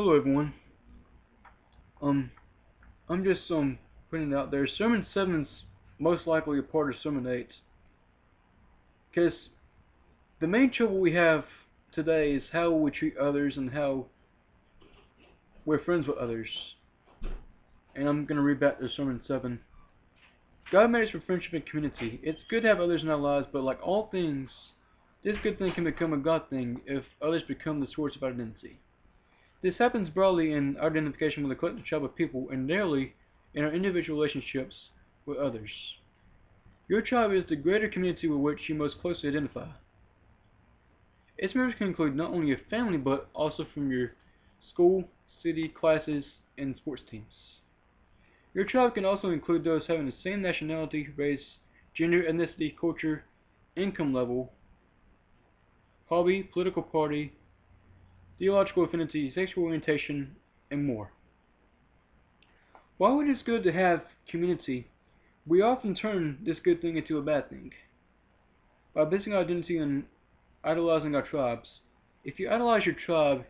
Hello everyone. I'm just putting it out there. Sermon 7's most likely a part of Sermon 8. Because the main trouble we have today is how we treat others and how we're friends with others. And I'm going to read back to Sermon 7. God made us for friendship and community. It's good to have others in our lives, but like all things, this good thing can become a God thing if others become the source of our identity. This happens broadly in our identification with a collective tribe of people, and rarely in our individual relationships with others. Your tribe is the greater community with which you most closely identify. Its members can include not only your family, but also from your school, city, classes, and sports teams. Your tribe can also include those having the same nationality, race, gender, ethnicity, culture, income level, hobby, political party, theological affinity, sexual orientation, and more. While it is good to have community, we often turn this good thing into a bad thing. By basing our identity on idolizing our tribes, if you idolize your tribe,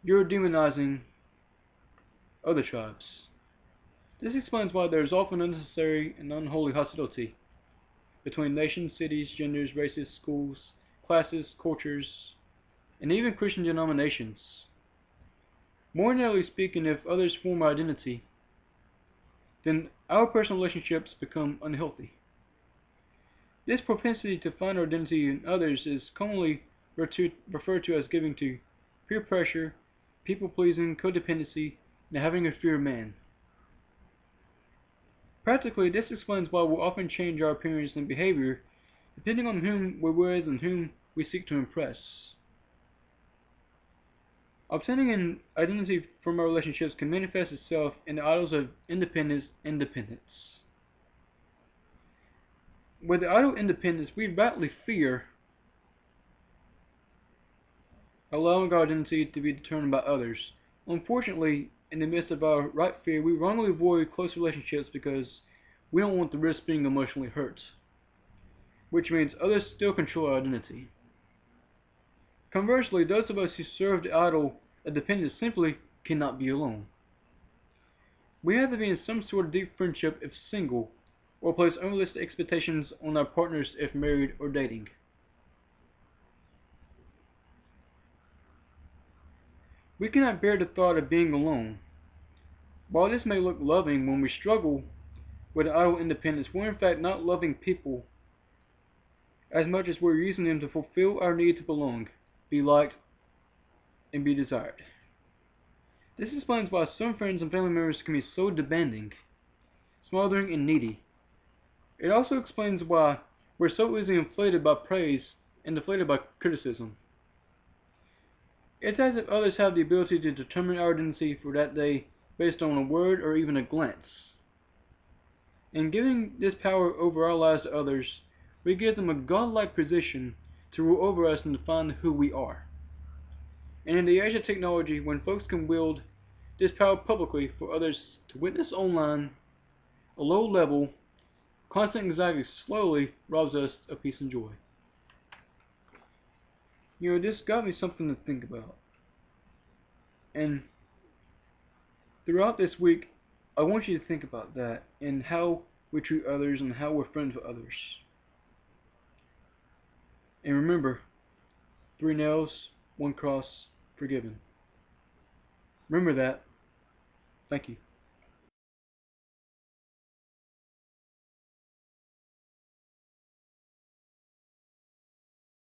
you're demonizing other tribes. This explains why there is often unnecessary and unholy hostility between nations, cities, genders, races, schools, classes, cultures, and even Christian denominations. More narrowly speaking, if others form our identity, then our personal relationships become unhealthy. This propensity to find our identity in others is commonly referred to as giving to peer pressure, people-pleasing, codependency, and having a fear of man. Practically, this explains why we'll often change our appearance and behavior depending on whom we're with and whom we seek to impress. Obtaining an identity from our relationships can manifest itself in the idols of independence and dependence. With the idol independence, we rightly fear allowing our identity to be determined by others. Unfortunately, in the midst of our right fear, we wrongly avoid close relationships because we don't want the risk being emotionally hurt, which means others still control our identity. Conversely, those of us who serve the idol of dependence simply cannot be alone. We have to be in some sort of deep friendship if single, or place unrealistic expectations on our partners if married or dating. We cannot bear the thought of being alone. While this may look loving when we struggle with idle independence, we're in fact not loving people as much as we're using them to fulfill our need to belong, be liked, and be desired. This explains why some friends and family members can be so demanding, smothering, and needy. It also explains why we're so easily inflated by praise and deflated by criticism. It's as if others have the ability to determine our identity for that day based on a word or even a glance. In giving this power over our lives to others, we give them a godlike position to rule over us and define who we are. And in the age of technology, when folks can wield this power publicly for others to witness online, a low-level, constant anxiety slowly robs us of peace and joy. This got me something to think about. And throughout this week, I want you to think about that and how we treat others and how we're friends with others. And remember, 3 nails, 1 cross, forgiven. Remember that. Thank you.